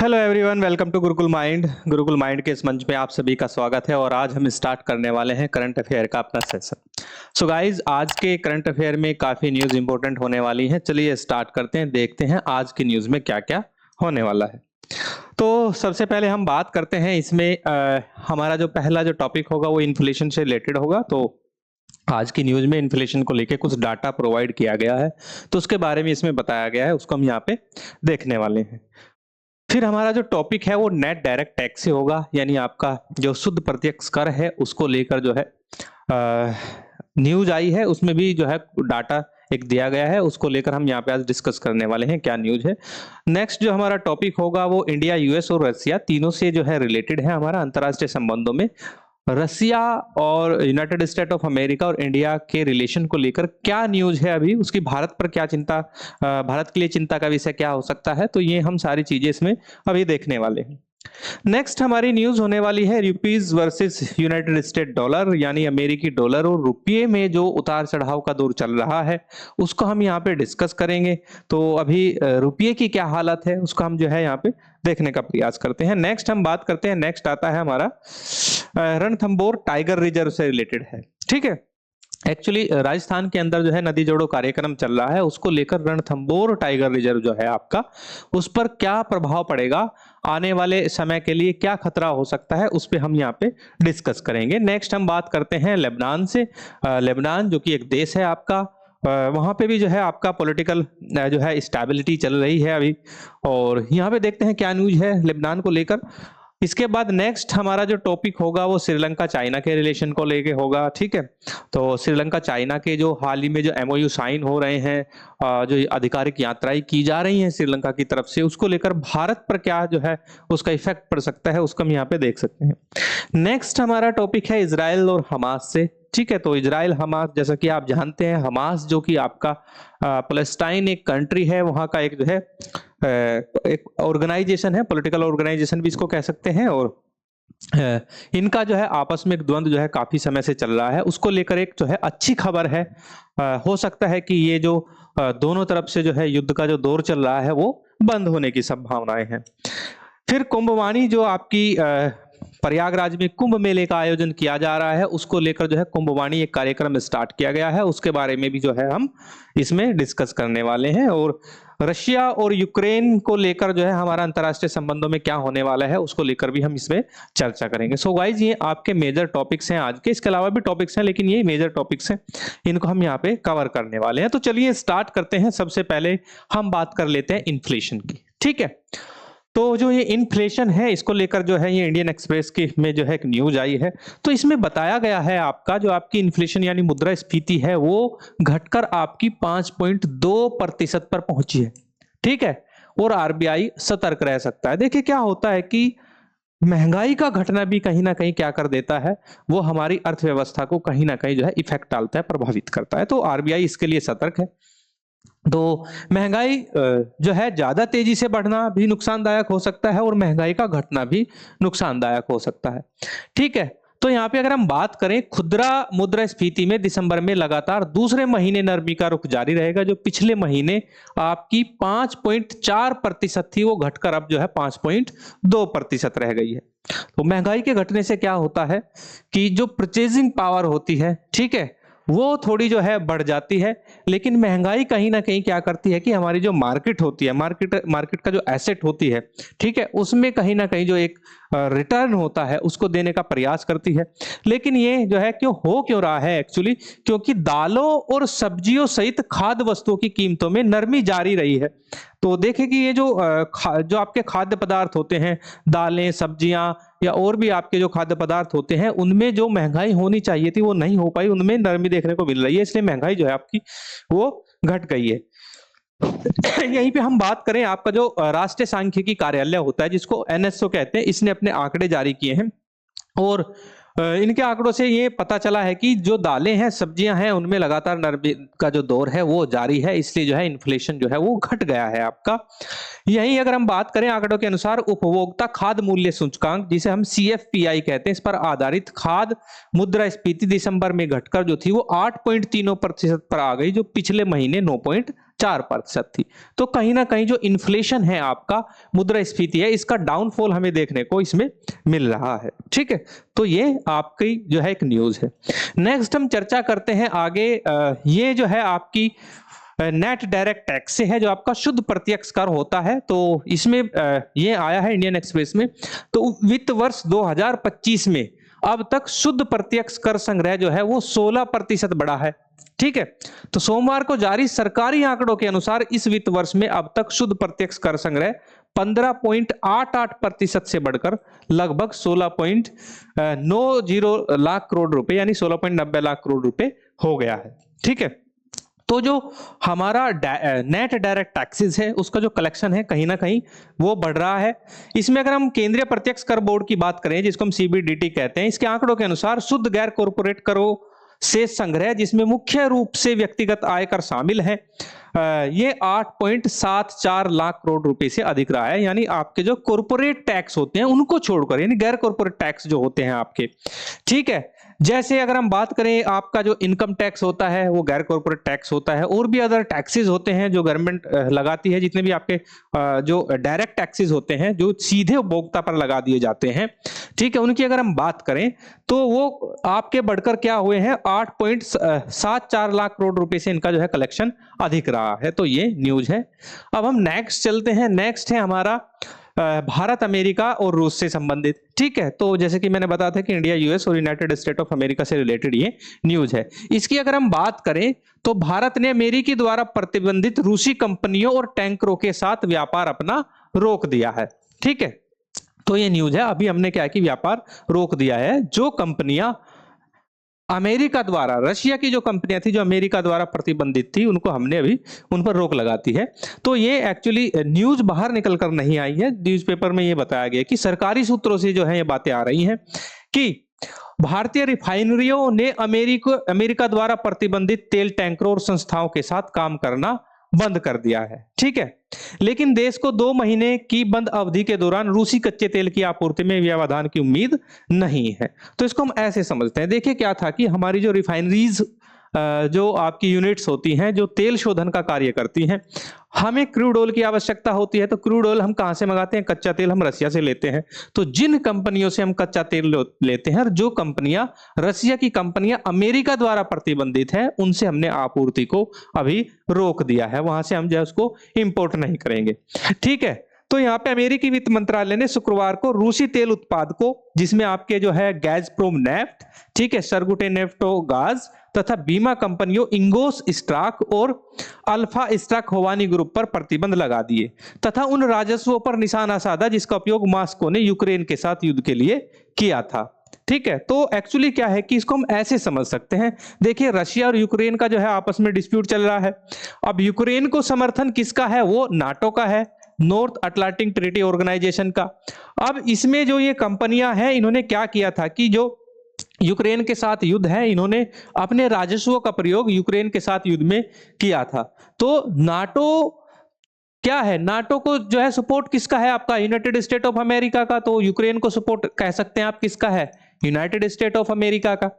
Hello everyone, welcome to Gurukul Mind. Gurukul Mind के इस मंच पे आप सभी का स्वागत है और आज हम स्टार्ट करने वाले हैं करंट अफेयर का अपना सेशन। सो गाइज, आज के करंट अफेयर में काफी न्यूज इंपॉर्टेंट होने वाली है। चलिए स्टार्ट करते हैं, देखते हैं आज की न्यूज में क्या क्या होने वाला है। तो सबसे पहले हम बात करते हैं इसमें हमारा जो पहला जो टॉपिक होगा वो इन्फ्लेशन से रिलेटेड होगा। तो आज की न्यूज में इन्फ्लेशन को लेकर कुछ डाटा प्रोवाइड किया गया है, तो उसके बारे में इसमें बताया गया है, उसको हम यहाँ पे देखने वाले हैं। फिर हमारा जो टॉपिक है वो नेट डायरेक्ट टैक्स से होगा, यानी आपका जो शुद्ध प्रत्यक्ष कर है उसको लेकर जो है न्यूज आई है, उसमें भी जो है डाटा एक दिया गया है, उसको लेकर हम यहाँ पे आज डिस्कस करने वाले हैं क्या न्यूज है। नेक्स्ट जो हमारा टॉपिक होगा वो इंडिया, यूएस और रसिया तीनों से जो है रिलेटेड है हमारा अंतर्राष्ट्रीय संबंधों में। रसिया और यूनाइटेड स्टेट ऑफ अमेरिका और इंडिया के रिलेशन को लेकर क्या न्यूज है अभी, उसकी भारत पर क्या चिंता, भारत के लिए चिंता का विषय क्या हो सकता है, तो ये हम सारी चीजें इसमें अभी देखने वाले हैं। नेक्स्ट हमारी न्यूज होने वाली है rupees versus United state dollar, यानी अमेरिकी डॉलर और रुपये में जो उतार चढ़ाव का दौर चल रहा है उसको हम यहाँ पे डिस्कस करेंगे। तो अभी रुपये की क्या हालत है उसको हम जो है यहाँ पे देखने का प्रयास करते हैं। नेक्स्ट हम बात करते हैं, नेक्स्ट आता है हमारा रणथंबोर टाइगर रिजर्व से रिलेटेड है। ठीक है, एक्चुअली राजस्थान के अंदर जो है नदी जोड़ो कार्यक्रम चल रहा है, उसको लेकर रणथंबोर टाइगर रिजर्व जो है आपका, उस पर क्या प्रभाव पड़ेगा, आने वाले समय के लिए क्या खतरा हो सकता है, उस पे हम यहाँ पे डिस्कस करेंगे। नेक्स्ट हम बात करते हैं लेबनान से। लेबनान जो कि एक देश है आपका, वहां पे भी जो है आपका पॉलिटिकल जो है स्टेबिलिटी चल रही है अभी, और यहाँ पे देखते हैं क्या न्यूज है लेबनान को लेकर। इसके बाद नेक्स्ट हमारा जो टॉपिक होगा वो श्रीलंका चाइना के रिलेशन को लेके होगा। ठीक है, तो श्रीलंका चाइना के जो हाल ही में जो एमओयू साइन हो रहे हैं, जो आधिकारिक यात्राएं की जा रही हैं श्रीलंका की तरफ से, उसको लेकर भारत पर क्या जो है उसका इफेक्ट पड़ सकता है, उसको हम यहाँ पे देख सकते हैं। नेक्स्ट हमारा टॉपिक है इजराइल और हमास से। ठीक है, तो इजराइल हमास, जैसा कि आप जानते हैं, हमास जो कि आपका पैलेस्टाइन एक कंट्री है, वहां का एक जो है एक ऑर्गेनाइजेशन है, पॉलिटिकल ऑर्गेनाइजेशन भी इसको कह सकते हैं, और इनका जो है आपस में एक द्वंद जो है काफी समय से चल रहा है, उसको लेकर एक जो है अच्छी खबर है। हो सकता है कि ये जो दोनों तरफ से जो है युद्ध का जो दौर चल रहा है वो बंद होने की संभावनाएं हैं। फिर कुंभवाणी जो आपकी प्रयागराज में कुंभ मेले का आयोजन किया जा रहा है, उसको लेकर जो है कुंभवाणी एक कार्यक्रम स्टार्ट किया गया है, उसके बारे में भी जो है हम इसमें डिस्कस करने वाले हैं। और रशिया और यूक्रेन को लेकर जो है हमारा अंतर्राष्ट्रीय संबंधों में क्या होने वाला है उसको लेकर भी हम इसमें चर्चा करेंगे। सो गाइज, ये आपके मेजर टॉपिक्स हैं आज के, इसके अलावा भी टॉपिक्स हैं लेकिन ये मेजर टॉपिक्स हैं, इनको हम यहाँ पे कवर करने वाले हैं। तो चलिए स्टार्ट करते हैं। सबसे पहले हम बात कर लेते हैं इन्फ्लेशन की। ठीक है, तो जो ये इन्फ्लेशन है इसको लेकर जो है ये इंडियन एक्सप्रेस की में जो है एक न्यूज आई है, तो इसमें बताया गया है आपका जो आपकी इन्फ्लेशन यानी मुद्रास्फीति है वो घटकर आपकी 5.2% पर पहुंची है। ठीक है, और आरबीआई सतर्क रह सकता है। देखिए क्या होता है कि महंगाई का घटना भी कहीं ना कहीं क्या कर देता है, वो हमारी अर्थव्यवस्था को कहीं ना कहीं जो है इफेक्ट डालता है, प्रभावित करता है, तो आरबीआई इसके लिए सतर्क है। तो महंगाई जो है ज्यादा तेजी से बढ़ना भी नुकसानदायक हो सकता है और महंगाई का घटना भी नुकसानदायक हो सकता है। ठीक है, तो यहाँ पे अगर हम बात करें खुदरा मुद्रास्फीति में, दिसंबर में लगातार दूसरे महीने नरमी का रुख जारी रहेगा। जो पिछले महीने आपकी 5.4% थी वो घटकर अब जो है 5.2% रह गई है। तो महंगाई के घटने से क्या होता है कि जो परचेजिंग पावर होती है, ठीक है, वो थोड़ी जो है बढ़ जाती है, लेकिन महंगाई कहीं ना कहीं क्या करती है कि हमारी जो मार्केट होती है, मार्केट का जो एसेट होती है, ठीक है, उसमें कहीं ना कहीं जो एक रिटर्न होता है उसको देने का प्रयास करती है। लेकिन ये जो है क्यों रहा है एक्चुअली, क्योंकि दालों और सब्जियों सहित खाद्य वस्तुओं की कीमतों में नरमी जारी रही है। तो देखें कि ये जो आपके खाद्य पदार्थ होते हैं, दालें, सब्जियां या और भी आपके जो खाद्य पदार्थ होते हैं, उनमें जो महंगाई होनी चाहिए थी वो नहीं हो पाई, उनमें नरमी देखने को मिल रही है, इसलिए महंगाई जो है आपकी वो घट गई है। यहीं पे हम बात करें, आपका जो राष्ट्रीय सांख्यिकी कार्यालय होता है जिसको एनएसओ कहते हैं, इसने अपने आंकड़े जारी किए हैं और इनके आंकड़ों से ये पता चला है कि जो दालें हैं, सब्जियां हैं, उनमें लगातार नरमी का जो दौर है वो जारी है, इसलिए जो है इन्फ्लेशन जो है वो घट गया है आपका। यही अगर हम बात करें आंकड़ों के अनुसार, उपभोक्ता खाद्य मूल्य सूचकांक जिसे हम सीएफपीआई कहते हैं, इस पर आधारित खाद्य मुद्रास्फीति दिसंबर में घटकर जो थी वो 8.3% पर आ गई, जो पिछले महीने 4% थी। तो कहीं ना कहीं जो इन्फ्लेशन है आपका, मुद्रास्फीति है, इसका डाउनफॉल हमें देखने को इसमें मिल रहा है। ठीक है, तो ये आपकी जो है एक न्यूज है। नेक्स्ट हम चर्चा करते हैं आगे, ये जो है आपकी नेट डायरेक्ट टैक्स से है, जो आपका शुद्ध प्रत्यक्ष कर होता है। तो इसमें ये आया है इंडियन एक्सप्रेस में। तो वित्त वर्ष 2025 में अब तक शुद्ध प्रत्यक्ष कर संग्रह जो है वो 16% बढ़ा है। ठीक है, तो सोमवार को जारी सरकारी आंकड़ों के अनुसार इस वित्त वर्ष में अब तक शुद्ध प्रत्यक्ष कर संग्रह 15.88% से बढ़कर लगभग 16.90 लाख करोड़ रुपए यानी 16.90 लाख करोड़ रुपए हो गया है। ठीक है, तो जो हमारा नेट डायरेक्ट टैक्सेस है उसका जो कलेक्शन है कहीं ना कहीं वो बढ़ रहा है। इसमें अगर हम केंद्रीय प्रत्यक्ष कर बोर्ड की बात करें, जिसको हम सीबीडीटी कहते हैं, इसके आंकड़ों के अनुसार शुद्ध गैर कॉर्पोरेट करों से संग्रह, जिसमें मुख्य रूप से व्यक्तिगत आयकर शामिल है, ये 8.74 लाख करोड़ रुपए से अधिक रहा है। यानी आपके जो कॉर्पोरेट टैक्स होते हैं उनको छोड़कर, यानी गैर कॉर्पोरेट टैक्स जो होते हैं आपके, ठीक है, जैसे अगर हम बात करें आपका जो इनकम टैक्स होता है वो गैर कॉर्पोरेट टैक्स होता है, और भी अदर टैक्सेस होते हैं जो गवर्नमेंट लगाती है, जितने भी आपके जो डायरेक्ट टैक्सेस होते हैं जो सीधे उपभोक्ता पर लगा दिए जाते हैं, ठीक है, उनकी अगर हम बात करें तो वो आपके बढ़कर क्या हुए हैं, 8.74 लाख करोड़ रुपए से इनका जो है कलेक्शन अधिक रहा है। तो ये न्यूज है। अब हम नेक्स्ट चलते हैं। नेक्स्ट है हमारा भारत अमेरिका और रूस से संबंधित। ठीक है, तो जैसे कि मैंने बताया था कि इंडिया यूएस और यूनाइटेड स्टेट ऑफ अमेरिका से रिलेटेड ये न्यूज है। इसकी अगर हम बात करें तो भारत ने अमेरिकी द्वारा प्रतिबंधित रूसी कंपनियों और टैंकरों के साथ व्यापार अपना रोक दिया है। ठीक है, तो ये न्यूज है। अभी हमने क्या कि व्यापार रोक दिया है। जो कंपनियां अमेरिका द्वारा, रशिया की जो कंपनियां थी जो अमेरिका द्वारा प्रतिबंधित थी, उनको हमने अभी उन पर रोक लगाती है। तो ये एक्चुअली न्यूज बाहर निकल कर नहीं आई है, न्यूज़पेपर में ये बताया गया कि सरकारी सूत्रों से जो है ये बातें आ रही हैं कि भारतीय रिफाइनरियों ने अमेरिका द्वारा प्रतिबंधित तेल टैंकरों और संस्थाओं के साथ काम करना बंद कर दिया है। ठीक है, लेकिन देश को 2 महीने की बंद अवधि के दौरान रूसी कच्चे तेल की आपूर्ति में व्यवधान की उम्मीद नहीं है। तो इसको हम ऐसे समझते हैं। देखिए क्या था कि हमारी जो रिफाइनरीज जो आपकी यूनिट्स होती हैं जो तेल शोधन का कार्य करती हैं, हमें क्रूड ऑयल की आवश्यकता होती है। तो क्रूड ऑयल हम कहां से मंगाते हैं? कच्चा तेल हम रसिया से लेते हैं। तो जिन कंपनियों से हम कच्चा तेल लेते हैं, और जो कंपनियां रसिया की कंपनियां अमेरिका द्वारा प्रतिबंधित है, उनसे हमने आपूर्ति को अभी रोक दिया है, वहां से हम जो है उसको इंपोर्ट नहीं करेंगे। ठीक है, तो यहाँ पे अमेरिकी वित्त मंत्रालय ने शुक्रवार को रूसी तेल उत्पादकों, जिसमें आपके जो है गैज़प्रोम नेफ्ट, ठीक है, सर्गुटेनेफ्टोगाज तथा बीमा कंपनियों इंगोस स्ट्राक और अल्फा स्ट्राक होवानी ग्रुप पर प्रतिबंध लगा दिए तथा उन राजस्वों पर निशाना साधा जिसका उपयोग मॉस्को ने यूक्रेन के साथ युद्ध के लिए किया था। ठीक है, तो एक्चुअली क्या है कि इसको हम ऐसे समझ सकते हैं। देखिए, रशिया और यूक्रेन का जो है आपस में डिस्प्यूट चल रहा है। अब यूक्रेन को समर्थन किसका है? वो नाटो का है, नॉर्थ अटलांटिक ट्रीटी ऑर्गेनाइजेशन का। अब इसमें जो ये कंपनियां हैं, इन्होंने क्या किया था कि जो यूक्रेन के साथ युद्ध है, इन्होंने अपने राजस्व का प्रयोग यूक्रेन के साथ युद्ध में किया था। तो नाटो क्या है? नाटो को जो है सपोर्ट किसका है? आपका यूनाइटेड स्टेट ऑफ अमेरिका का। तो यूक्रेन को सपोर्ट कह सकते हैं आप किसका है? यूनाइटेड स्टेट ऑफ अमेरिका का।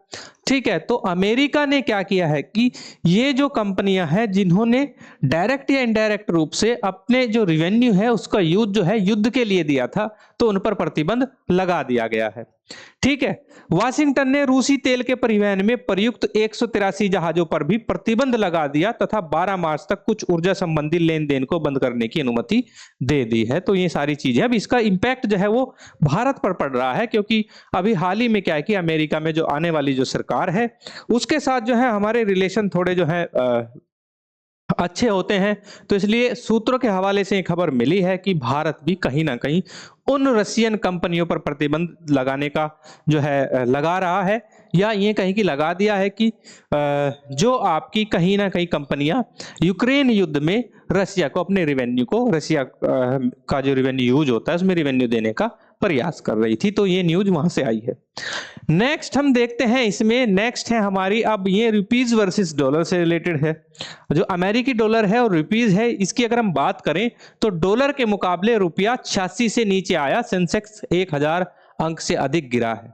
ठीक है, तो अमेरिका ने क्या किया है कि ये जो कंपनियां हैं जिन्होंने डायरेक्ट या इनडायरेक्ट रूप से अपने जो रेवेन्यू है उसका यूज जो है युद्ध के लिए दिया था, तो उन पर प्रतिबंध लगा दिया गया है। ठीक है, वाशिंगटन ने रूसी तेल के परिवहन में प्रयुक्त 183 जहाजों पर भी प्रतिबंध लगा दिया तथा 12 मार्च तक कुछ ऊर्जा संबंधी लेन देन को बंद करने की अनुमति दे दी है। तो ये सारी चीजें, अब इसका इंपैक्ट जो है वो भारत पर पड़ रहा है, क्योंकि अभी हाल ही में क्या है कि अमेरिका में जो आने वाली जो सरकार है उसके साथ जो है हमारे रिलेशन थोड़े जो है अच्छे होते हैं। तो इसलिए सूत्रों के हवाले से एक खबर मिली है कि भारत भी कहीं ना कहीं उन रशियन कंपनियों पर प्रतिबंध लगाने का जो है लगा रहा है, या ये कहीं की लगा दिया है कि जो आपकी कहीं ना कहीं कंपनियां यूक्रेन युद्ध में रशिया को अपने रेवेन्यू को, रशिया का जो रेवेन्यू यूज होता है उसमें रेवेन्यू देने का प्रयास कर रही थी। तो ये न्यूज वहां से आई है। नेक्स्ट हम देखते हैं, इसमें नेक्स्ट है हमारी, अब ये रुपीज वर्सेस डॉलर से रिलेटेड है। जो अमेरिकी डॉलर है और रुपीज है, इसकी अगर हम बात करें तो डॉलर के मुकाबले रुपया 86 से नीचे आया, सेंसेक्स 1000 अंक से अधिक गिरा है।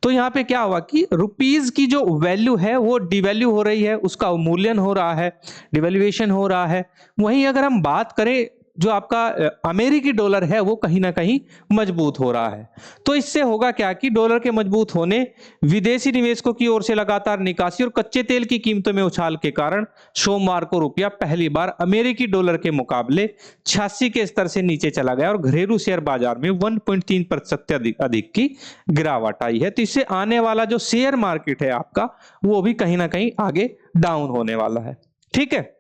तो यहाँ पे क्या हुआ कि रुपीज की जो वैल्यू है वो डिवैल्यू हो रही है, उसका अवमूल्यन हो रहा है, डिवैल्यूएशन हो रहा है। वहीं अगर हम बात करें जो आपका अमेरिकी डॉलर है वो कहीं ना कहीं मजबूत हो रहा है। तो इससे होगा क्या कि डॉलर के मजबूत होने, विदेशी निवेशकों की ओर से लगातार निकासी और कच्चे तेल की कीमतों में उछाल के कारण सोमवार को रुपया पहली बार अमेरिकी डॉलर के मुकाबले 86 के स्तर से नीचे चला गया और घरेलू शेयर बाजार में 1.3% अधिक की गिरावट आई है। तो इससे आने वाला जो शेयर मार्केट है आपका वो भी कहीं ना कहीं आगे डाउन होने वाला है। ठीक है,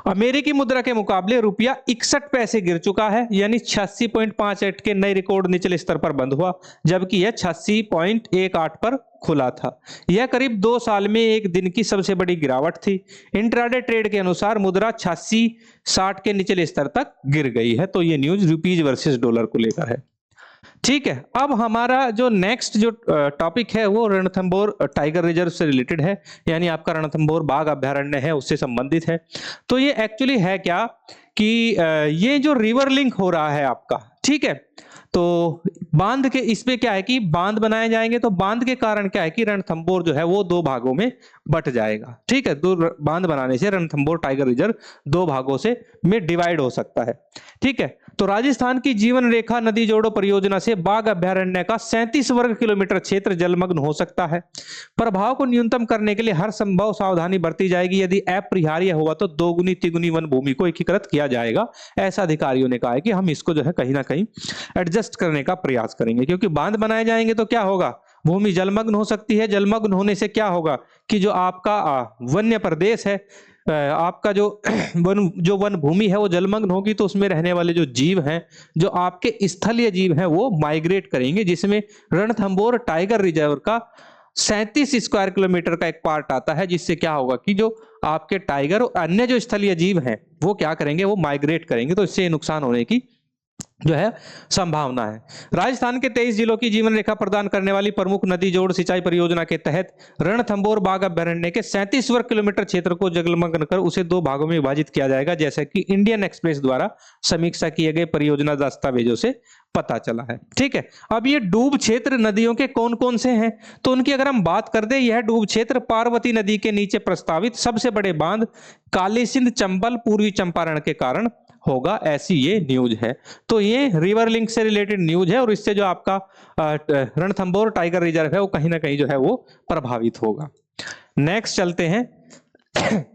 अमेरिकी मुद्रा के मुकाबले रुपया 61 पैसे गिर चुका है, यानी 86.58 के नए रिकॉर्ड निचले स्तर पर बंद हुआ, जबकि यह 86.18 पर खुला था। यह करीब 2 साल में एक दिन की सबसे बड़ी गिरावट थी। इंट्राडे ट्रेड के अनुसार मुद्रा 86.60 के निचले स्तर तक गिर गई है। तो यह न्यूज रुपीज वर्सेस डॉलर को लेकर है। ठीक है, अब हमारा जो नेक्स्ट जो टॉपिक है वो रणथंभौर टाइगर रिजर्व से रिलेटेड है, यानी आपका रणथंभौर बाघ अभयारण्य है उससे संबंधित है। तो ये एक्चुअली है क्या कि ये जो रिवर लिंक हो रहा है आपका, ठीक है, तो बांध के इसमें क्या है कि बांध बनाए जाएंगे, तो बांध के कारण क्या है कि रणथंभौर जो है वो 2 भागों में बट जाएगा। ठीक है, दो बांध बनाने से रणथंभौर टाइगर रिजर्व 2 भागों से में डिवाइड हो सकता है। ठीक है, तो राजस्थान की जीवन रेखा नदी जोड़ो परियोजना से बाघ अभयारण्य का 37 वर्ग किलोमीटर क्षेत्र जलमग्न हो सकता है। प्रभाव को न्यूनतम करने के लिए हर संभव सावधानी बरती जाएगी। यदि अपरिहार्य हुआ तो 2 तिगुनी वन भूमि को एकीकृत किया जाएगा। ऐसा अधिकारियों ने कहा है कि हम इसको जो है कहीं ना कहीं एडजस्ट करने का प्रयास करेंगे, क्योंकि बांध बनाए जाएंगे तो क्या होगा, भूमि जलमग्न हो सकती है। जलमग्न होने से क्या होगा कि जो आपका वन्य प्रदेश है, आपका जो वन भूमि है वो जलमग्न होगी, तो उसमें रहने वाले जो जीव हैं, जो आपके स्थलीय जीव हैं, वो माइग्रेट करेंगे, जिसमें रणथंभौर टाइगर रिजर्व का 37 स्क्वायर किलोमीटर का एक पार्ट आता है, जिससे क्या होगा कि जो आपके टाइगर और अन्य जो स्थलीय जीव हैं वो क्या करेंगे, वो माइग्रेट करेंगे, तो इससे नुकसान होने की जो है संभावना है। राजस्थान के 23 जिलों की जीवन रेखा प्रदान करने वाली प्रमुख नदी जोड़ सिंचाई परियोजना के तहत रणथंभौर बाघ अभयारण्य के 37 वर्ग किलोमीटर क्षेत्र को जलमग्न कर उसे 2 भागों में विभाजित किया जाएगा, जैसा कि इंडियन एक्सप्रेस द्वारा समीक्षा किए गए परियोजना दस्तावेजों से पता चला है। ठीक है, अब ये डूब क्षेत्र नदियों के कौन कौन से हैं, तो उनकी अगर हम बात कर दें, यह डूब क्षेत्र पार्वती नदी के नीचे प्रस्तावित सबसे बड़े बांध काली सिंध चंबल पूर्वी चंपारण के कारण होगा, ऐसी ये न्यूज है। तो ये रिवर लिंक से रिलेटेड न्यूज है, और इससे जो आपका रणथंभौर टाइगर रिजर्व है वो कहीं ना कहीं जो है वो प्रभावित होगा। नेक्स्ट चलते हैं।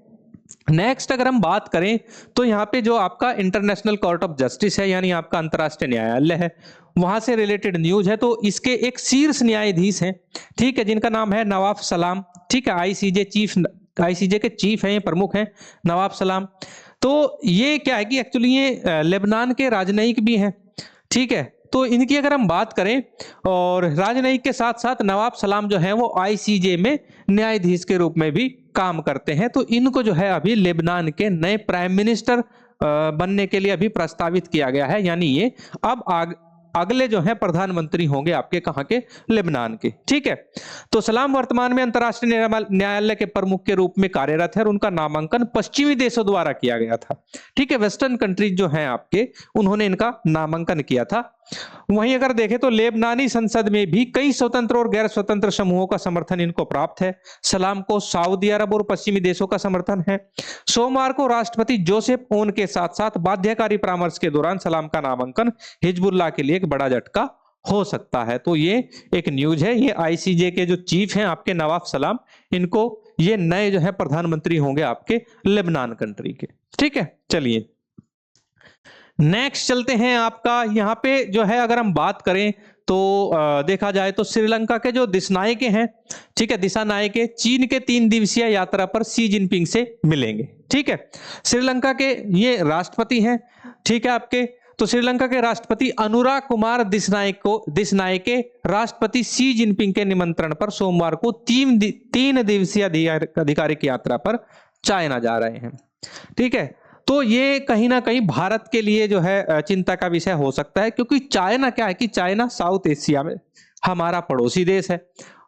नेक्स्ट अगर हम बात करें तो यहाँ पे जो आपका इंटरनेशनल कोर्ट ऑफ जस्टिस है, यानी आपका अंतर्राष्ट्रीय न्यायालय है, वहां से रिलेटेड न्यूज है। तो इसके एक शीर्ष न्यायाधीश हैं, ठीक है, जिनका नाम है नवाब सलाम। ठीक है, आईसीजे के चीफ हैं, प्रमुख हैं नवाब सलाम। तो ये क्या है कि एक्चुअली ये लेबनान के राजनयिक भी हैं। ठीक है, तो इनकी अगर हम बात करें, और राजनयिक के साथ साथ नवाब सलाम जो है वो आईसीजे में न्यायाधीश के रूप में भी काम करते हैं। तो इनको जो है अभी लेबनान के नए प्राइम मिनिस्टर बनने के लिए अभी प्रस्तावित किया गया है, यानी ये अब अगले जो है प्रधानमंत्री होंगे आपके कहां के, लेबनान के। ठीक है, तो सलाम वर्तमान में अंतर्राष्ट्रीय न्यायालय के प्रमुख के रूप में कार्यरत है, और उनका नामांकन पश्चिमी देशों द्वारा किया गया था। ठीक है, वेस्टर्न कंट्रीज जो हैं आपके, उन्होंने इनका नामांकन किया था। वहीं अगर देखें तो लेबनानी संसद में भी कई स्वतंत्र और गैर स्वतंत्र समूहों का समर्थन इनको प्राप्त है। सलाम को सऊदी अरब और पश्चिमी देशों का समर्थन है। सोमवार को राष्ट्रपति जोसेफ ओन के साथ साथ बाध्यकारी परामर्श के दौरान सलाम का नामांकन हिजबुल्लाह के लिए एक बड़ा झटका हो सकता है। तो ये एक न्यूज है। ये आईसीजे के जो चीफ हैं आपके नवाब सलाम, इनको ये नए जो है प्रधानमंत्री होंगे आपके लेबनान कंट्री के। ठीक है, चलिए नेक्स्ट चलते हैं। आपका यहाँ पे जो है अगर हम बात करें तो देखा जाए तो श्रीलंका के जो दिशानायके हैं, ठीक है, दिशानायके चीन के 3 दिवसीय यात्रा पर शी जिनपिंग से मिलेंगे। ठीक है, श्रीलंका के ये राष्ट्रपति हैं। ठीक है, आपके तो श्रीलंका के राष्ट्रपति अनुराग कुमार दिशानायके राष्ट्रपति शी जिनपिंग के निमंत्रण पर सोमवार को 3 दिवसीय आधिकारिक यात्रा पर चाइना जा रहे हैं। ठीक है, तो ये कहीं ना कहीं भारत के लिए जो है चिंता का विषय हो सकता है, क्योंकि चाइना क्या है कि चाइना साउथ एशिया में हमारा पड़ोसी देश है,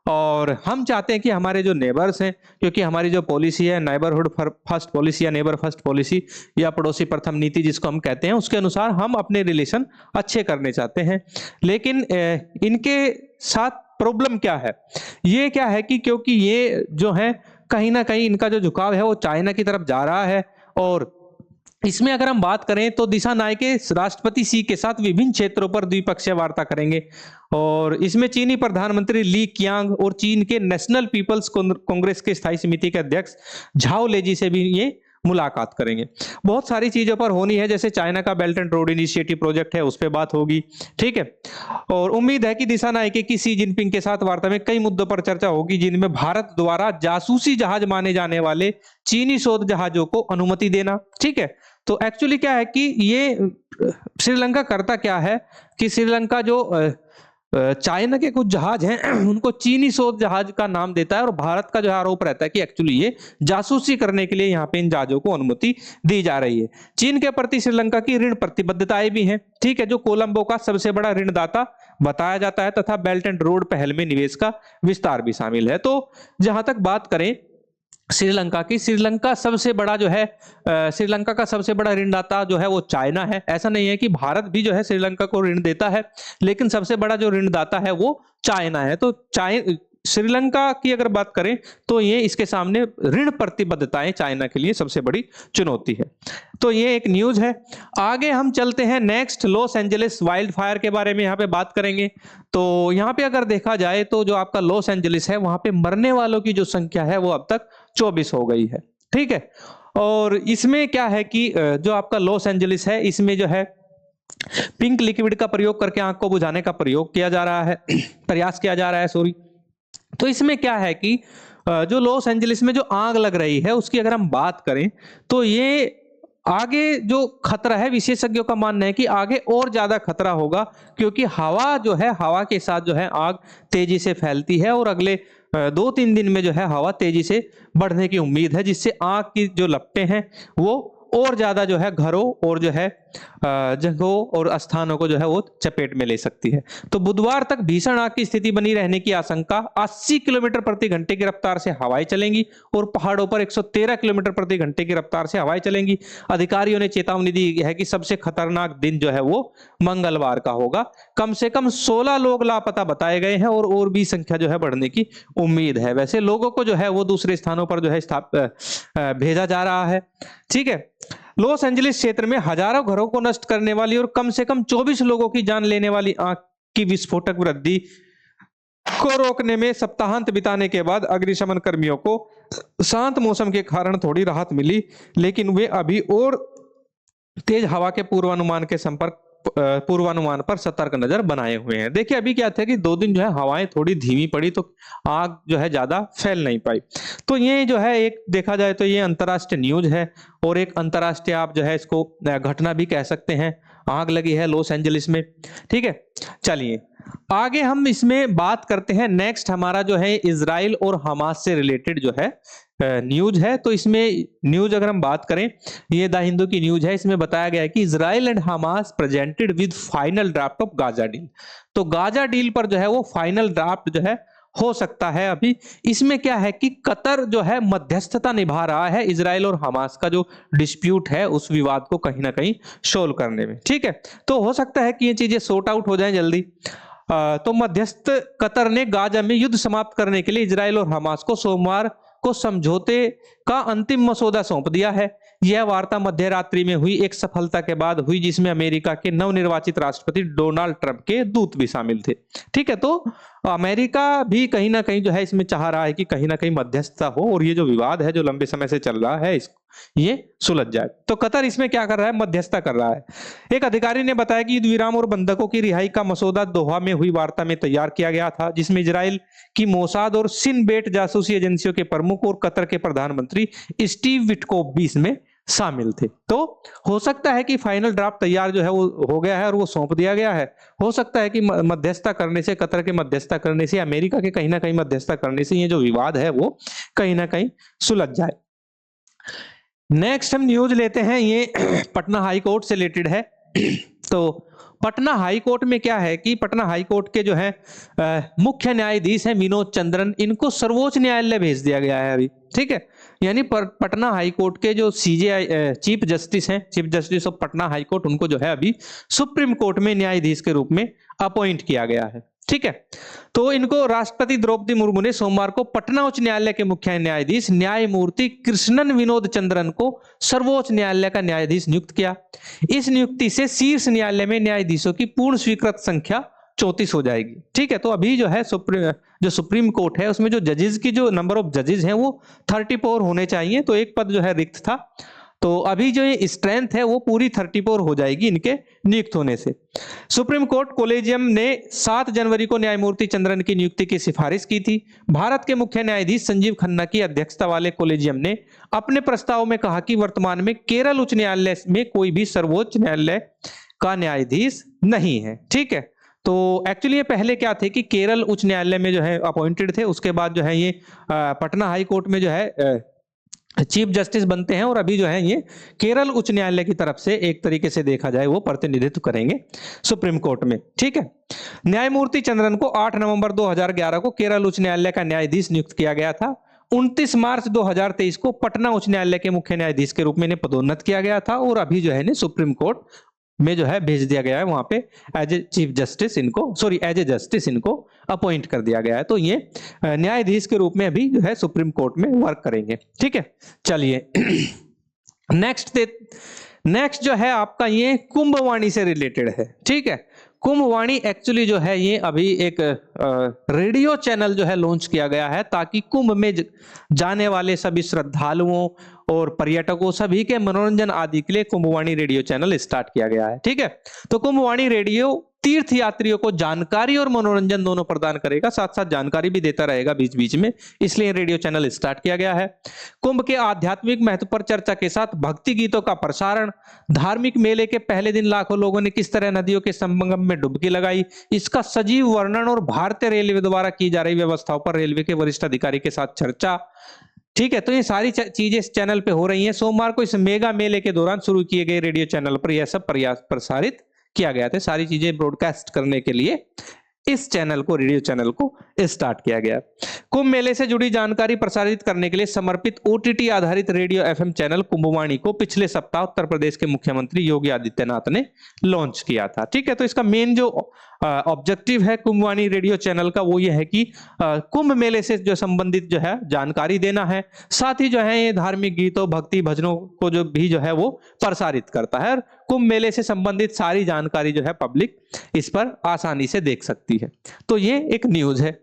और हम चाहते हैं कि हमारे जो नेबर्स हैं, क्योंकि हमारी जो पॉलिसी है नेबरहुड फर्स्ट पॉलिसी या नेबर फर्स्ट पॉलिसी या पड़ोसी प्रथम नीति जिसको हम कहते हैं, उसके अनुसार हम अपने रिलेशन अच्छे करने चाहते हैं। लेकिन इनके साथ प्रॉब्लम क्या है? ये क्या है कि क्योंकि ये जो है कहीं ना कहीं इनका जो झुकाव है वो चाइना की तरफ जा रहा है। और इसमें अगर हम बात करें तो दिशा नायके राष्ट्रपति सी के साथ विभिन्न क्षेत्रों पर द्विपक्षीय वार्ता करेंगे। और इसमें चीनी प्रधानमंत्री ली कियांग और चीन के नेशनल पीपल्स कांग्रेस के स्थायी समिति के अध्यक्ष झाओ लेजी से भी ये मुलाकात करेंगे। बहुत सारी चीजों पर होनी है, जैसे चाइना का belt and road initiative project है, उस पर बात होगी। ठीक है, और उम्मीद है कि दिशा नायके की सी जिनपिंग के साथ वार्ता में कई मुद्दों पर चर्चा होगी, जिनमें भारत द्वारा जासूसी जहाज माने जाने वाले चीनी शोध जहाजों को अनुमति देना। ठीक है, तो एक्चुअली क्या है कि ये श्रीलंका करता क्या है कि श्रीलंका जो चाइना के कुछ जहाज हैं उनको चीनी शोध जहाज का नाम देता है, और भारत का जो आरोप रहता है कि एक्चुअली ये जासूसी करने के लिए यहाँ पे इन जहाजों को अनुमति दी जा रही है। चीन के प्रति श्रीलंका की ऋण प्रतिबद्धताएं भी हैं, ठीक है, जो कोलंबो का सबसे बड़ा ऋणदाता बताया जाता है, तथा बेल्ट एंड रोड पहल में निवेश का विस्तार भी शामिल है। तो जहां तक बात करें श्रीलंका की, श्रीलंका सबसे बड़ा जो है श्रीलंका का सबसे बड़ा ऋणदाता जो है वो चाइना है। ऐसा नहीं है कि भारत भी जो है श्रीलंका को ऋण देता है, लेकिन सबसे बड़ा जो ऋणदाता है वो चाइना है। तो श्रीलंका की अगर बात करें तो ये इसके सामने ऋण प्रतिबद्धताएं चाइना के लिए सबसे बड़ी चुनौती है। तो ये एक न्यूज है। आगे हम चलते हैं next, Los Angeles wild fire के बारे में यहाँ पे बात करेंगे। तो यहाँ पे अगर देखा जाए तो जो आपका लॉस एंजलिस है वहां पे मरने वालों की जो संख्या है वो अब तक 24 हो गई है। ठीक है, और इसमें क्या है कि जो आपका लॉस एंजलिस है इसमें जो है पिंक लिक्विड का प्रयोग करके आग को बुझाने का प्रयोग किया जा रहा है प्रयास किया जा रहा है, सॉरी। तो इसमें क्या है कि जो लॉस एंजलिस में जो आग लग रही है उसकी अगर हम बात करें तो ये आगे जो खतरा है, विशेषज्ञों का मानना है कि आगे और ज्यादा खतरा होगा, क्योंकि हवा जो है, हवा के साथ जो है आग तेजी से फैलती है, और अगले 2-3 दिन में जो है हवा तेजी से बढ़ने की उम्मीद है, जिससे आग की जो लपटें हैं वो और ज्यादा जो है घरों और जो है जगहों और स्थानों को जो है वो चपेट में ले सकती है। तो बुधवार तक भीषण आग की स्थिति बनी रहने की आशंका। 80 किलोमीटर प्रति घंटे की रफ्तार से हवाएं चलेंगी, और पहाड़ों पर 113 किलोमीटर प्रति घंटे की रफ्तार से हवाएं चलेंगी। अधिकारियों ने चेतावनी दी है कि सबसे खतरनाक दिन जो है वो मंगलवार का होगा। कम से कम 16 लोग लापता बताए गए हैं, और भी संख्या जो है बढ़ने की उम्मीद है। वैसे लोगों को जो है वो दूसरे स्थानों पर जो है भेजा जा रहा है। ठीक है, लॉस एंजलिस क्षेत्र में हजारों घरों को नष्ट करने वाली और कम से कम 24 लोगों की जान लेने वाली आग की विस्फोटक वृद्धि को रोकने में सप्ताहांत बिताने के बाद अग्निशमन कर्मियों को शांत मौसम के कारण थोड़ी राहत मिली, लेकिन वे अभी और तेज हवा के पूर्वानुमान पर सतर्क नजर बनाए हुए हैं। देखिए अभी क्या था कि 2 दिन जो है हवाएं थोड़ी धीमी पड़ी, तो आग जो है ज्यादा फैल नहीं पाई। तो ये जो है एक देखा जाए तो ये अंतर्राष्ट्रीय न्यूज है, और एक अंतर्राष्ट्रीय आप जो है इसको घटना भी कह सकते हैं। आग लगी है लॉस एंजलिस में। ठीक है, चलिए आगे हम इसमें बात करते हैं। नेक्स्ट हमारा जो है इजराइल और हमास से रिलेटेड जो है न्यूज है। तो इसमें न्यूज अगर हम बात करें, ये द हिंदू की न्यूज है। इसमें बताया गया है कि Israel and Hamas presented with final draft of Gaza deal. तो गाजा डील पर जो है वो फाइनल ड्राफ्ट जो है हो सकता है अभी। इसमें क्या है कि कतर जो है मध्यस्थता निभा रहा है इजराइल और हमास का जो डिस्प्यूट है उस विवाद को कहीं ना कहीं सोल्व करने में। ठीक है, तो हो सकता है कि ये चीजें सॉर्ट आउट हो जाएं जल्दी। तो मध्यस्थ कतर ने गाजा में युद्ध समाप्त करने के लिए इजराइल और हमास को सोमवार को समझौते का अंतिम मसौदा सौंप दिया है। यह वार्ता मध्य रात्रि में हुई एक सफलता के बाद हुई, जिसमें अमेरिका के नवनिर्वाचित राष्ट्रपति डोनाल्ड ट्रंप के दूत भी शामिल थे। ठीक है, तो अमेरिका भी कहीं ना कहीं जो है इसमें चाह रहा है कि कहीं ना कहीं मध्यस्थता हो, और ये जो विवाद है जो लंबे समय से चल रहा है ये सुलझ जाए। तो कतर इसमें क्या कर रहा है, मध्यस्थता कर रहा है। एक अधिकारी ने बताया कि युद्ध विराम और बंधकों की रिहाई का मसौदा दोहा में हुई वार्ता में तैयार किया गया था, जिसमें इजराइल की मोसाद और सिन बेट जासूसी एजेंसियों के प्रमुख और कतर के प्रधानमंत्री स्टीव विटकोफ भी इसमें शामिल थे। तो हो सकता है कि फाइनल ड्राफ्ट तैयार जो है वो हो गया है और वो सौंप दिया गया है। हो सकता है कि मध्यस्थता करने से, कतर के मध्यस्थता करने से, अमेरिका के कहीं ना कहीं मध्यस्थता करने से ये जो विवाद है वो कहीं ना कहीं सुलझ जाए। नेक्स्ट हम न्यूज लेते हैं, ये पटना हाई कोर्ट से रिलेटेड है। तो पटना हाई कोर्ट में क्या है कि पटना हाई कोर्ट के जो है मुख्य न्यायाधीश हैं विनोद चंद्रन, इनको सर्वोच्च न्यायालय भेज दिया गया है अभी। ठीक है, यानी पटना हाई कोर्ट के जो सीजे चीफ जस्टिस हैं, chief justice of Patna high court, उनको जो है अभी सुप्रीम कोर्ट में न्यायाधीश के रूप में अपॉइंट किया गया है। ठीक है। तो इनको राष्ट्रपति द्रौपदी मुर्मू ने सोमवार को पटना उच्च न्यायालय के मुख्य न्यायाधीश न्यायमूर्ति कृष्णन विनोद चंद्रन को सर्वोच्च न्यायालय का न्यायाधीश नियुक्त किया। इस नियुक्ति से शीर्ष न्यायालय में न्यायाधीशों की पूर्ण स्वीकृत संख्या 34 हो जाएगी। ठीक है, तो अभी जो है सुप्रीम कोर्ट है उसमें जो जजेस की जो नंबर ऑफ जजेस हैं वो 34 होने चाहिए, तो एक पद जो है रिक्त था, तो अभी जो ये स्ट्रेंथ है वो पूरी 34 हो जाएगी इनके नियुक्त होने से। सुप्रीम कोर्ट कोलेजियम ने 7 जनवरी को न्यायमूर्ति चंद्रन की नियुक्ति की सिफारिश की थी। भारत के मुख्य न्यायाधीश संजीव खन्ना की अध्यक्षता वाले कोलेजियम ने अपने प्रस्ताव में कहा कि वर्तमान में केरल उच्च न्यायालय में कोई भी सर्वोच्च न्यायालय का न्यायाधीश नहीं है। ठीक है, तो एक्चुअली ये पहले क्या थे कि केरल उच्च न्यायालय में जो है अपॉइंटेड थे, उसके बाद जो है ये पटना हाई कोर्ट में जो है चीफ जस्टिस बनते हैं, और अभी जो है ये केरल उच्च न्यायालय की तरफ से एक तरीके से देखा जाए वो प्रतिनिधित्व करेंगे सुप्रीम कोर्ट में। ठीक है, न्यायमूर्ति चंद्रन को 8 नवंबर 2011 को केरल उच्च न्यायालय का न्यायाधीश नियुक्त किया गया था। 29 मार्च 2023 को पटना उच्च न्यायालय के मुख्य न्यायाधीश के रूप में इन्हें पदोन्नत किया गया था, और अभी जो है इन्हें सुप्रीम कोर्ट में जो है भेज दिया गया है, वहां पे एज ए चीफ जस्टिस इनको एज ए जस्टिस इनको अपॉइंट कर दिया गया है। तो ये न्यायाधीश के रूप में अभी जो है सुप्रीम कोर्ट में वर्क करेंगे। ठीक है, चलिए नेक्स्ट जो है आपका ये कुंभवाणी से रिलेटेड है। ठीक है, कुंभवाणी एक्चुअली जो है ये अभी एक रेडियो चैनल जो है लॉन्च किया गया है, ताकि कुंभ में जाने वाले सभी श्रद्धालुओं और पर्यटकों सभी के मनोरंजन आदि के लिए कुंभवाणी रेडियो चैनल स्टार्ट किया गया है। ठीक है, तो कुंभवाणी रेडियो तीर्थ यात्रियों को जानकारी और मनोरंजन दोनों प्रदान करेगा, साथ साथ जानकारी भी देता रहेगा बीच बीच में, इसलिए रेडियो चैनल स्टार्ट किया गया है। कुंभ के आध्यात्मिक महत्व पर चर्चा के साथ भक्ति गीतों का प्रसारण, धार्मिक मेले के पहले दिन लाखों लोगों ने किस तरह नदियों के संगम में डुबकी लगाई, इसका सजीव वर्णन और भारतीय रेलवे द्वारा की जा रही व्यवस्थाओं पर रेलवे के वरिष्ठ अधिकारी के साथ चर्चा। ठीक है, तो ये सारी चीजें इस चैनल पे हो रही हैं। सोमवार को इस मेगा मेले के दौरान शुरू किए गए रेडियो चैनल पर यह सब प्रसारित किया गया था। सारी चीजें ब्रॉडकास्ट करने के लिए इस चैनल को, रेडियो चैनल को स्टार्ट किया गया। कुंभ मेले से जुड़ी जानकारी प्रसारित करने के लिए समर्पित ओटीटी आधारित रेडियो एफएम चैनल कुंभवाणी को पिछले सप्ताह उत्तर प्रदेश के मुख्यमंत्री योगी आदित्यनाथ ने लॉन्च किया था। ठीक है, तो इसका मेन जो ऑब्जेक्टिव है कुंभवाणी रेडियो चैनल का वो ये है कि कुंभ मेले से जो संबंधित जो है जानकारी देना है, साथ ही जो है ये धार्मिक गीतों भक्ति भजनों को जो भी जो है वो प्रसारित करता है, और कुंभ मेले से संबंधित सारी जानकारी जो है पब्लिक इस पर आसानी से देख सकती है। तो ये एक न्यूज है।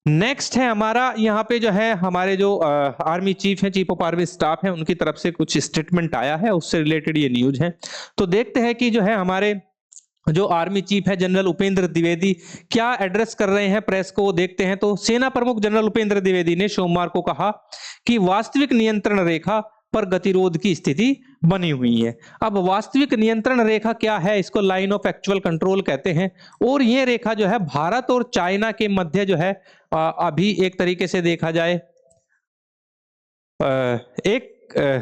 नेक्स्ट है हमारा यहाँ पे जो है हमारे जो आर्मी चीफ है, चीफ ऑफ आर्मी स्टाफ है, उनकी तरफ से कुछ स्टेटमेंट आया है, उससे रिलेटेड ये न्यूज है। तो देखते हैं कि जो है हमारे जो आर्मी चीफ है जनरल उपेंद्र द्विवेदी क्या एड्रेस कर रहे हैं प्रेस को, देखते हैं। तो सेना प्रमुख जनरल उपेंद्र द्विवेदी ने सोमवार को कहा कि वास्तविक नियंत्रण रेखा पर गतिरोध की स्थिति बनी हुई है। अब वास्तविक नियंत्रण रेखा क्या है, इसको लाइन ऑफ एक्चुअल कंट्रोल कहते हैं, और ये रेखा जो है भारत और चाइना के मध्य जो है अभी एक तरीके से देखा जाए एक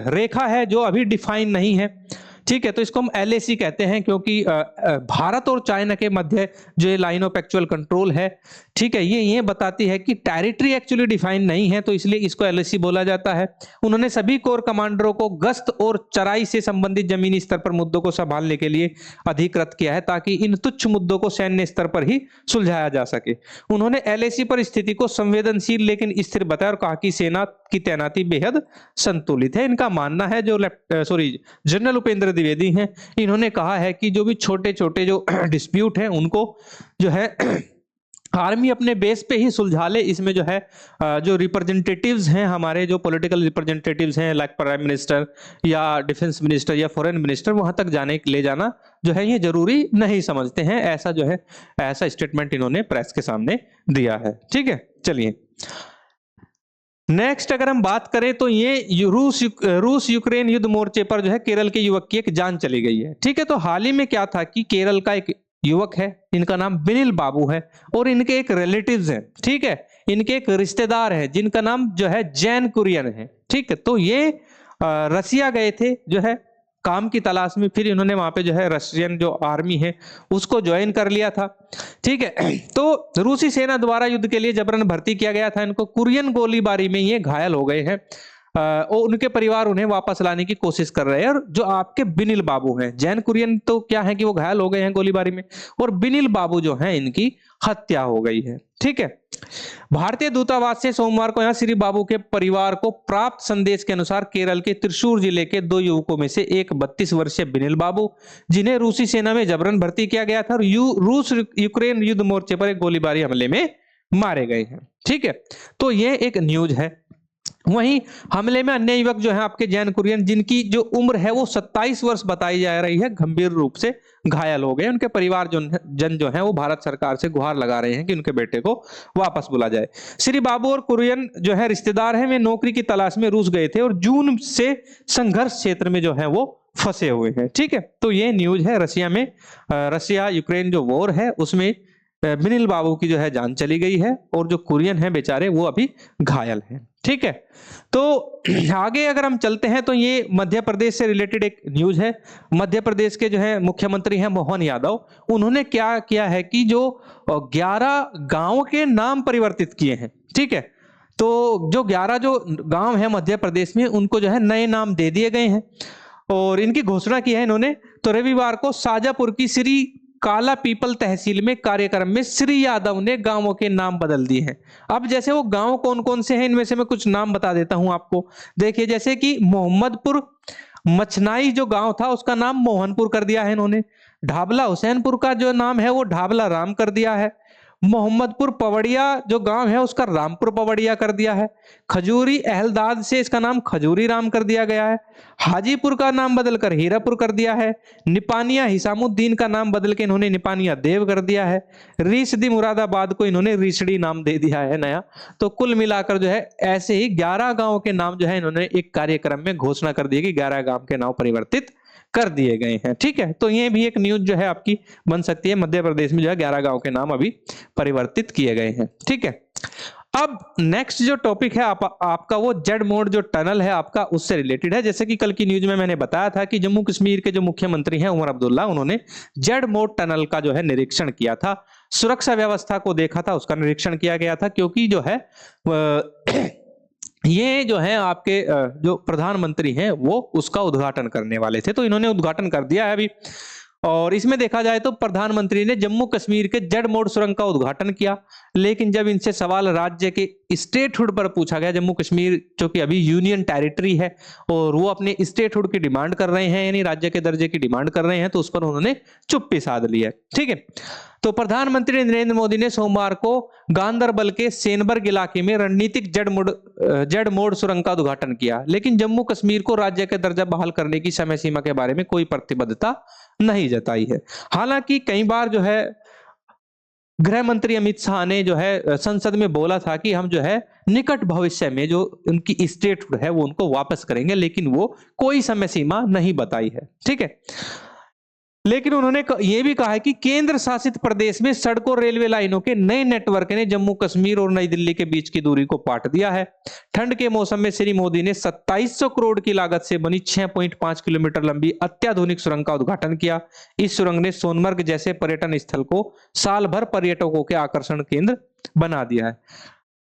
रेखा है जो अभी डिफाइन नहीं है। ठीक है, तो इसको हम LAC कहते हैं, क्योंकि भारत और चाइना के मध्य जो लाइन ऑफ एक्चुअल कंट्रोल है, ठीक है, ये बताती है कि टेरिटरी एक्चुअली डिफाइन नहीं है, तो इसलिए इसको LAC बोला जाता है। उन्होंने सभी कोर कमांडरों को गश्त और चराई से संबंधित जमीनी स्तर पर मुद्दों को संभालने के लिए अधिकृत किया है, ताकि इन तुच्छ मुद्दों को सैन्य स्तर पर ही सुलझाया जा सके। उन्होंने LAC पर स्थिति को संवेदनशील लेकिन स्थिर बताया और कहा कि सेना की तैनाती बेहद संतुलित है। इनका मानना है जो जनरल उपेंद्र द्विवेदी हैं, इन्होंने कहा है कि जो भी छोटे छोटे जो डिस्प्यूट हैं उनको जो है आर्मी अपने बेस पे ही सुलझा ले। इसमें जो है जो रिप्रेजेंटेटिव्स हैं, हमारे जो पॉलिटिकल रिप्रेजेंटेटिव्स हैं लाइक प्राइम मिनिस्टर या डिफेंस मिनिस्टर या फॉरेन मिनिस्टर, वहां तक ले जाना जो है ये जरूरी नहीं समझते हैं। ऐसा जो है ऐसा स्टेटमेंट इन्होंने प्रेस के सामने दिया है। ठीक है, चलिए नेक्स्ट अगर हम बात करें तो ये रूस यूक्रेन युद्ध मोर्चे पर जो है केरल के युवक की एक जान चली गई है। ठीक है, तो हाल ही में क्या था कि केरल का एक युवक है, इनका नाम बिनिल बाबू है, और इनके एक रिलेटिव्स हैं। ठीक है, इनके एक रिश्तेदार है जिनका नाम जो है जैन कुरियन है। ठीक है, तो ये रसिया गए थे जो है काम की तलाश में, फिर इन्होंने वहां पे जो है रशियन जो आर्मी है उसको ज्वाइन कर लिया था। ठीक है, तो रूसी सेना द्वारा युद्ध के लिए जबरन भर्ती किया गया था इनको। कुरियन गोलीबारी में ये घायल हो गए हैं। उनके परिवार उन्हें वापस लाने की कोशिश कर रहे हैं। और जो आपके बिनिल बाबू हैं, जैन कुरियन तो क्या है कि वो घायल हो गए हैं गोलीबारी में, और बिनिल बाबू जो है इनकी हत्या हो गई है। ठीक है, भारतीय दूतावास से सोमवार को यहां श्री बाबू के परिवार को प्राप्त संदेश के अनुसार केरल के त्रिशूर जिले के 2 युवकों में से एक 32 वर्षीय बिनिल बाबू, जिन्हें रूसी सेना में जबरन भर्ती किया गया था, और रूस यूक्रेन युद्ध मोर्चे पर एक गोलीबारी हमले में मारे गए हैं। ठीक है, तो ये एक न्यूज है। वहीं हमले में अन्य युवक जो है आपके जैन कुरियन, जिनकी जो उम्र है वो 27 वर्ष बताई जा रही है, गंभीर रूप से घायल हो गए। उनके परिवार जन जो है वो भारत सरकार से गुहार लगा रहे हैं कि उनके बेटे को वापस बुला जाए। श्री बाबू और कुरियन जो है रिश्तेदार हैं, वे नौकरी की तलाश में रूस गए थे और जून से संघर्ष क्षेत्र में जो है वो फंसे हुए हैं। ठीक है, तो ये न्यूज है रशिया में, रशिया यूक्रेन जो वॉर है उसमें बिनिल बाबू की जो है जान चली गई है, और जो कुरियन है बेचारे वो अभी घायल हैं। ठीक है, तो आगे अगर हम चलते हैं तो ये मध्य प्रदेश से रिलेटेड एक न्यूज है। मध्य प्रदेश के जो है मुख्यमंत्री हैं मोहन यादव, उन्होंने क्या किया है कि जो 11 गांव के नाम परिवर्तित किए हैं। ठीक है, तो जो 11 जो गांव है मध्य प्रदेश में, उनको जो है नए नाम दे दिए गए हैं, और इनकी घोषणा की है इन्होंने। तो रविवार को शाजापुर की श्री काला पीपल तहसील में कार्यक्रम में श्री यादव ने गांवों के नाम बदल दिए हैं। अब जैसे वो गांव कौन कौन से हैं, इनमें से मैं कुछ नाम बता देता हूं आपको। देखिए, जैसे कि मोहम्मदपुर मचनाई जो गांव था उसका नाम मोहनपुर कर दिया है इन्होंने। ढाबला हुसैनपुर का जो नाम है वो ढाबला राम कर दिया है। मोहम्मदपुर पवड़िया जो गांव है उसका रामपुर पवड़िया कर दिया है। खजूरी अहलदाद से इसका नाम खजूरी राम कर दिया गया है। हाजीपुर का नाम बदलकर हीरापुर कर दिया है। निपानिया हिसामुद्दीन का नाम बदल के इन्होंने निपानिया देव कर दिया है। रीसदी मुरादाबाद को इन्होंने रीसड़ी नाम दे दिया है नया। तो कुल मिलाकर जो है ऐसे ही 11 गांव के नाम जो है इन्होंने एक कार्यक्रम में घोषणा कर दी कि 11 गांव के नाम परिवर्तित कर दिए गए हैं। ठीक है, तो ये भी एक न्यूज जो है आपकी बन सकती है। मध्य प्रदेश में जो है 11 गांव के नाम अभी परिवर्तित किए गए हैं। ठीक है, अब नेक्स्ट जो टॉपिक है आपका वो जेड मोड जो टनल है आपका उससे रिलेटेड है। जैसे कि कल की न्यूज में मैंने बताया था कि जम्मू कश्मीर के जो मुख्यमंत्री हैं उमर अब्दुल्ला, उन्होंने जेड मोड टनल का जो है निरीक्षण किया था। सुरक्षा व्यवस्था को देखा था, उसका निरीक्षण किया गया था, क्योंकि जो है ये जो है आपके जो प्रधानमंत्री हैं वो उसका उद्घाटन करने वाले थे, तो इन्होंने उद्घाटन कर दिया है अभी। और इसमें देखा जाए तो प्रधानमंत्री ने जम्मू कश्मीर के जेड मोड सुरंग का उद्घाटन किया, लेकिन जब इनसे सवाल राज्य के स्टेटहुड पर पूछा गया, जम्मू कश्मीर जो कि अभी यूनियन टेरिटरी है और वो अपने स्टेटहुड की डिमांड कर रहे हैं, यानी राज्य के दर्जे की डिमांड कर रहे हैं, तो उस पर उन्होंने चुप्पी साध ली है। ठीक है, तो प्रधानमंत्री नरेंद्र मोदी ने सोमवार को गांदरबल के सेनबर्ग इलाके में रणनीतिक जेड मोड सुरंग का उद्घाटन किया, लेकिन जम्मू कश्मीर को राज्य का दर्जा बहाल करने की समय सीमा के बारे में कोई प्रतिबद्धता नहीं जताई है। हालांकि कई बार जो है गृह मंत्री अमित शाह ने जो है संसद में बोला था कि हम जो है निकट भविष्य में जो उनकी स्टेटहुड है वो उनको वापस करेंगे, लेकिन वो कोई समय सीमा नहीं बताई है। ठीक है, लेकिन उन्होंने ये भी कहा है कि केंद्र शासित प्रदेश में सड़कों रेलवे लाइनों के नए नेटवर्क ने जम्मू कश्मीर और नई दिल्ली के बीच की दूरी को पाट दिया है। ठंड के मौसम में श्री मोदी ने 2700 करोड़ की लागत से बनी 6.5 किलोमीटर लंबी अत्याधुनिक सुरंग का उद्घाटन किया। इस सुरंग ने सोनमर्ग जैसे पर्यटन स्थल को साल भर पर्यटकों के आकर्षण केंद्र बना दिया है।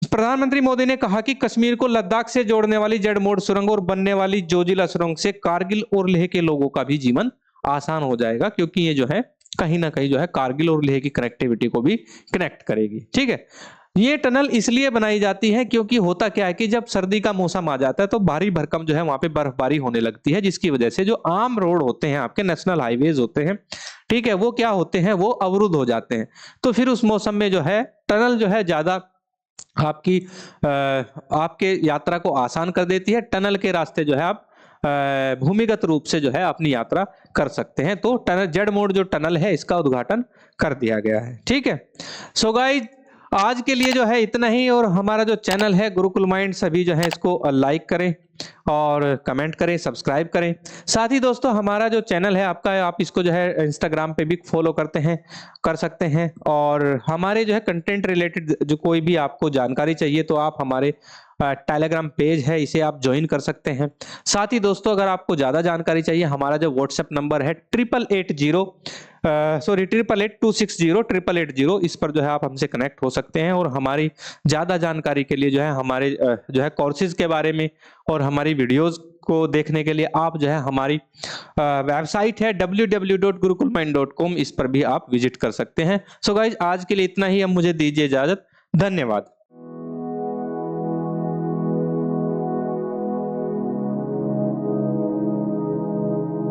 प्रधानमंत्री मोदी ने कहा कि कश्मीर को लद्दाख से जोड़ने वाली जेड मोड सुरंग और बनने वाली जोजिला सुरंग से कारगिल और लेह के लोगों का भी जीवन आसान हो जाएगा, क्योंकि ये जो है कहीं ना कहीं जो है कारगिल और लेह की कनेक्टिविटी को भी कनेक्ट करेगी। ठीक है, ये टनल इसलिए बनाई जाती है क्योंकि होता क्या है कि जब सर्दी का मौसम आ जाता है तो भारी भरकम जो है वहां पे बर्फबारी होने लगती है, जिसकी वजह से जो आम रोड होते हैं आपके नेशनल हाईवेज होते हैं, ठीक है, वो क्या होते हैं, वो अवरुद्ध हो जाते हैं। तो फिर उस मौसम में जो है टनल जो है ज्यादा आपके यात्रा को आसान कर देती है। टनल के रास्ते जो है आप भूमिगत रूप से जो है अपनी यात्रा कर सकते हैं। तो टनल जेड मोड जो टनल है इसका उद्घाटन कर दिया गया है। ठीक है, सो गाइस आज के लिए जो है इतना ही, और हमारा जो चैनल है गुरुकुल माइंड, सभी जो है इसको लाइक करें और कमेंट करें, सब्सक्राइब करें। साथ ही दोस्तों हमारा जो चैनल है आपका, आप इसको जो है इंस्टाग्राम पे भी फॉलो कर सकते हैं, और हमारे जो है कंटेंट रिलेटेड जो कोई भी आपको जानकारी चाहिए तो आप हमारे टेलीग्राम पेज है, इसे आप ज्वाइन कर सकते हैं। साथ ही दोस्तों अगर आपको ज्यादा जानकारी चाहिए, हमारा जो व्हाट्सएप नंबर है 8880 इस पर जो है आप हमसे कनेक्ट हो सकते हैं, और हमारी ज्यादा जानकारी के लिए जो है हमारे जो है कोर्सेज के बारे में और हमारी वीडियोस को देखने के लिए आप जो है हमारी वेबसाइट है www.gurukulmind.com, इस पर भी आप विजिट कर सकते हैं। सो गाइज आज के लिए इतना ही, अब मुझे दीजिए इजाजत। धन्यवाद।